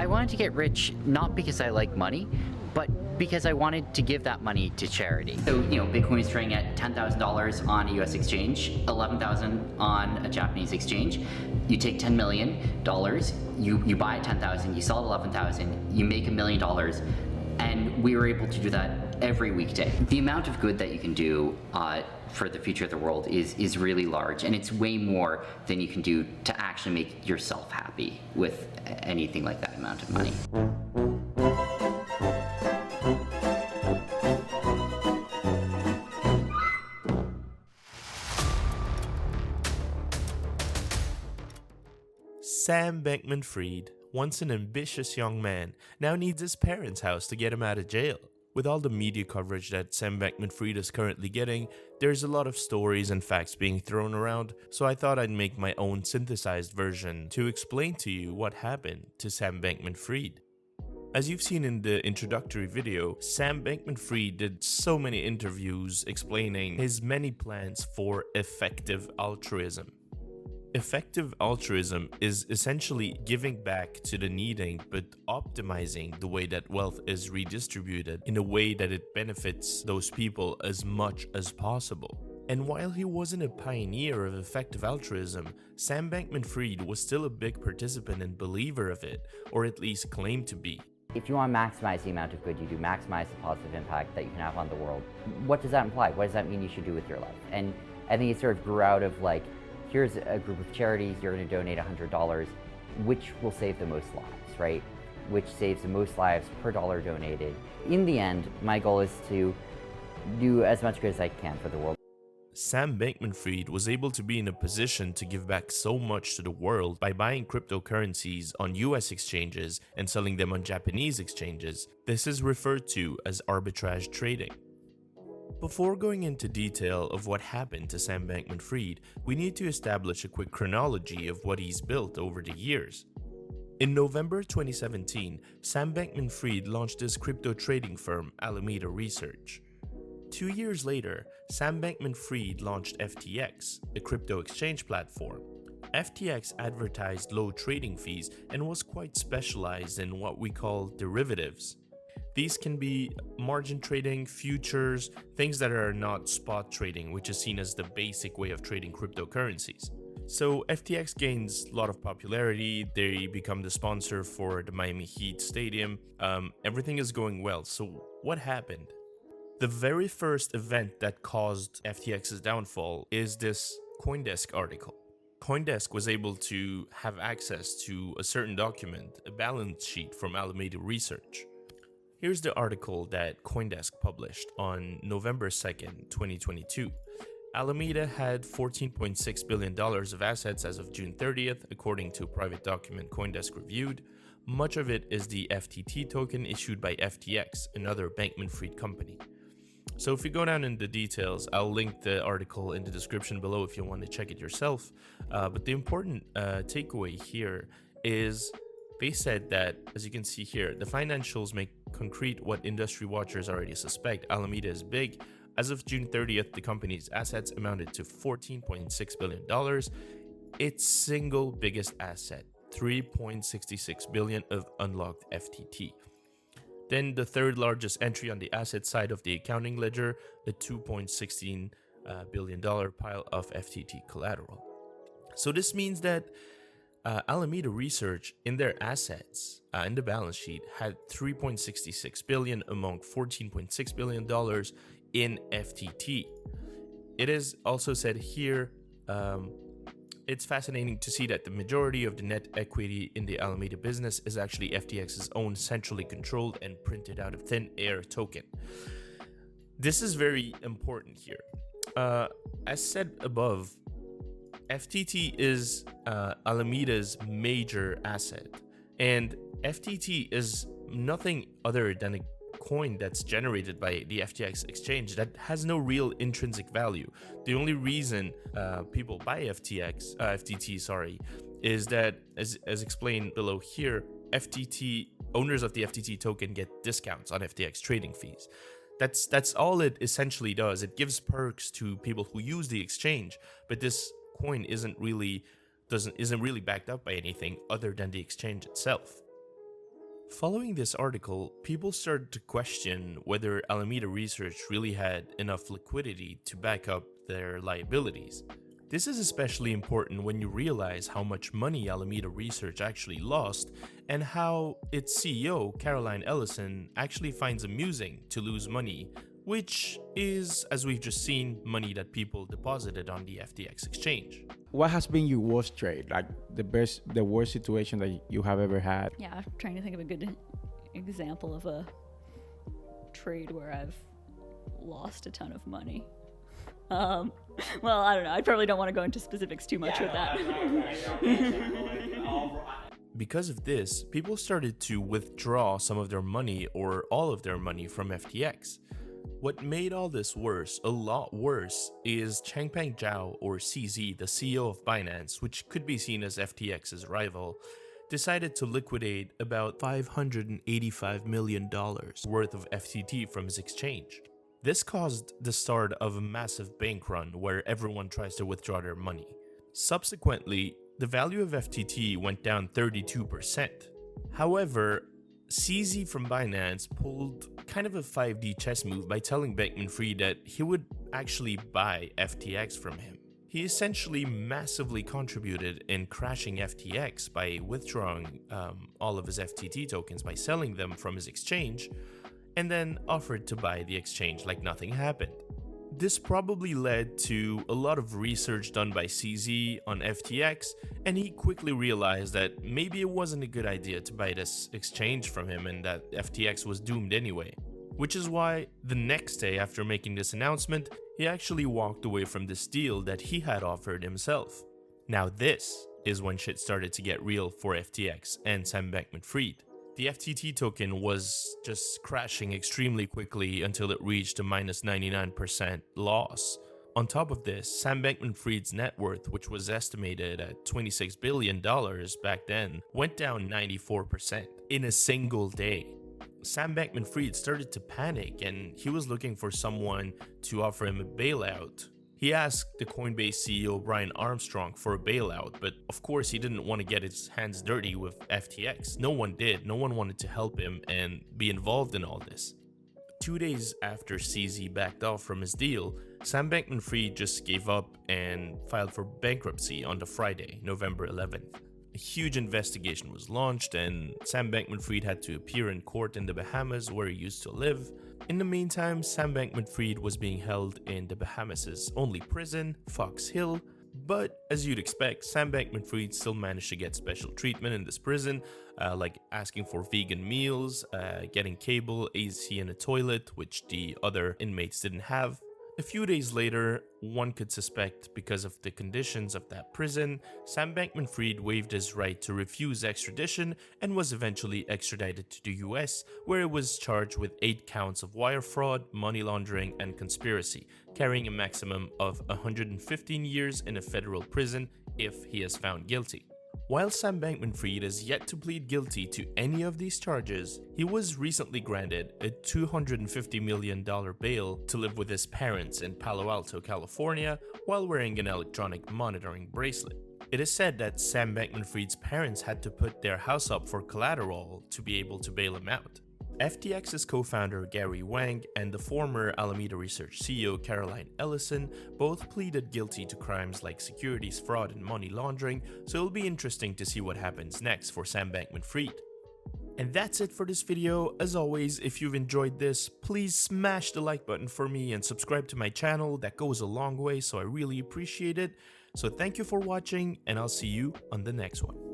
I wanted to get rich not because I like money, but because I wanted to give that money to charity. So, Bitcoin is trading at $10,000 on a US exchange, $11,000 on a Japanese exchange. You take $10 million, you buy at $10,000, you sell at $11,000, you make $1 million, and we were able to do that every weekday. The amount of good that you can do for the future of the world is really large, and it's way more than you can do to actually make yourself happy with anything like that amount of money. Sam Bankman-Fried, once an ambitious young man, now needs his parents' house to get him out of jail. With all the media coverage that Sam Bankman-Fried is currently getting, there's a lot of stories and facts being thrown around, so I thought I'd make my own synthesized version to explain to you what happened to Sam Bankman-Fried. As you've seen in the introductory video, Sam Bankman-Fried did so many interviews explaining his many plans for effective altruism. Effective altruism is essentially giving back to the needing but optimizing the way that wealth is redistributed in a way that it benefits those people as much as possible. And while he wasn't a pioneer of effective altruism, Sam Bankman-Fried was still a big participant and believer of it, or at least claimed to be. If you want to maximize the amount of good you do, maximize the positive impact that you can have on the world, what does that imply? What does that mean you should do with your life? And I think it sort of grew out of here's a group of charities, you're going to donate $100, which will save the most lives, right? Which saves the most lives per dollar donated. In the end, my goal is to do as much good as I can for the world. Sam Bankman-Fried was able to be in a position to give back so much to the world by buying cryptocurrencies on US exchanges and selling them on Japanese exchanges. This is referred to as arbitrage trading. Before going into detail of what happened to Sam Bankman-Fried, we need to establish a quick chronology of what he's built over the years. In November 2017, Sam Bankman-Fried launched his crypto trading firm, Alameda Research. 2 years later, Sam Bankman-Fried launched FTX, a crypto exchange platform. FTX advertised low trading fees and was quite specialized in what we call derivatives. These can be margin trading, futures, things that are not spot trading, which is seen as the basic way of trading cryptocurrencies. So FTX gains a lot of popularity, they become the sponsor for the Miami Heat Stadium, everything is going well. So what happened? The very first event that caused FTX's downfall is this CoinDesk article. CoinDesk was able to have access to a certain document, a balance sheet from Alameda Research. Here's the article that CoinDesk published on November 2nd, 2022. Alameda had $14.6 billion of assets as of June 30th, according to a private document CoinDesk reviewed. Much of it is the FTT token issued by FTX, another Bankman-Fried company. So if you go down in the details, I'll link the article in the description below if you want to check it yourself. But the important takeaway here is they said that, as you can see here, the financials make concrete what industry watchers already suspect. Alameda is big. As of June 30th, the company's assets amounted to $14.6 billion. Its single biggest asset, $3.66 billion of unlocked FTT. Then the third largest entry on the asset side of the accounting ledger, a $2.16 billion pile of FTT collateral. So this means that Alameda Research in their assets in the balance sheet had $3.66 billion among $14.6 billion in FTT. It is also said here, it's fascinating to see that the majority of the net equity in the Alameda business is actually FTX's own centrally controlled and printed out of thin air token. This is very important here. As said above, FTT is Alameda's major asset, and FTT is nothing other than a coin that's generated by the FTX exchange that has no real intrinsic value. The only reason people buy FTT, is that, as explained below here, owners of the FTT token get discounts on FTX trading fees. That's all it essentially does. It gives perks to people who use the exchange, but this coin isn't really backed up by anything other than the exchange itself. Following this article, people started to question whether Alameda Research really had enough liquidity to back up their liabilities. This is especially important when you realize how much money Alameda Research actually lost and how its CEO, Caroline Ellison, actually finds amusing to lose money, which is, as we've just seen, money that people deposited on the FTX exchange. What has been your worst trade, like the worst situation that you have ever had? Yeah, I'm trying to think of a good example of a trade where I've lost a ton of money. Well, I don't know. I probably don't want to go into specifics too much with that. Because of this, people started to withdraw some of their money or all of their money from FTX. What made all this worse, a lot worse, is Changpeng Zhao, or CZ, the CEO of Binance, which could be seen as FTX's rival, decided to liquidate about $585 million worth of FTT from his exchange. This caused the start of a massive bank run where everyone tries to withdraw their money. Subsequently, the value of FTT went down 32%. However, CZ from Binance pulled kind of a 5D chess move by telling Bankman-Fried that he would actually buy FTX from him. He essentially massively contributed in crashing FTX by withdrawing all of his FTT tokens by selling them from his exchange, and then offered to buy the exchange like nothing happened. This probably led to a lot of research done by CZ on FTX, and he quickly realized that maybe it wasn't a good idea to buy this exchange from him and that FTX was doomed anyway. Which is why the next day after making this announcement, he actually walked away from this deal that he had offered himself. Now this is when shit started to get real for FTX and Sam Bankman-Fried. The FTT token was just crashing extremely quickly until it reached a minus 99% loss. On top of this, Sam Bankman-Fried's net worth, which was estimated at $26 billion back then, went down 94% in a single day. Sam Bankman-Fried started to panic and he was looking for someone to offer him a bailout. He asked the Coinbase CEO Brian Armstrong for a bailout, but of course he didn't want to get his hands dirty with FTX. No one did. No one wanted to help him and be involved in all this. 2 days after CZ backed off from his deal, Sam Bankman-Fried just gave up and filed for bankruptcy on the Friday, November 11th. A huge investigation was launched and Sam Bankman-Fried had to appear in court in the Bahamas where he used to live. In the meantime, Sam Bankman-Fried was being held in the Bahamas' only prison, Fox Hill, but as you'd expect, Sam Bankman-Fried still managed to get special treatment in this prison, like asking for vegan meals, getting cable, AC, and a toilet, which the other inmates didn't have. A few days later, one could suspect because of the conditions of that prison, Sam Bankman-Fried waived his right to refuse extradition and was eventually extradited to the US, where he was charged with 8 counts of wire fraud, money laundering, and conspiracy, carrying a maximum of 115 years in a federal prison if he is found guilty. While Sam Bankman-Fried is yet to plead guilty to any of these charges, he was recently granted a $250 million bail to live with his parents in Palo Alto, California, while wearing an electronic monitoring bracelet. It is said that Sam Bankman-Fried's parents had to put their house up for collateral to be able to bail him out. FTX's co-founder Gary Wang and the former Alameda Research CEO Caroline Ellison both pleaded guilty to crimes like securities fraud and money laundering, so it'll be interesting to see what happens next for Sam Bankman-Fried. And that's it for this video. As always, if you've enjoyed this, please smash the like button for me and subscribe to my channel. That goes a long way, so I really appreciate it. So thank you for watching, and I'll see you on the next one.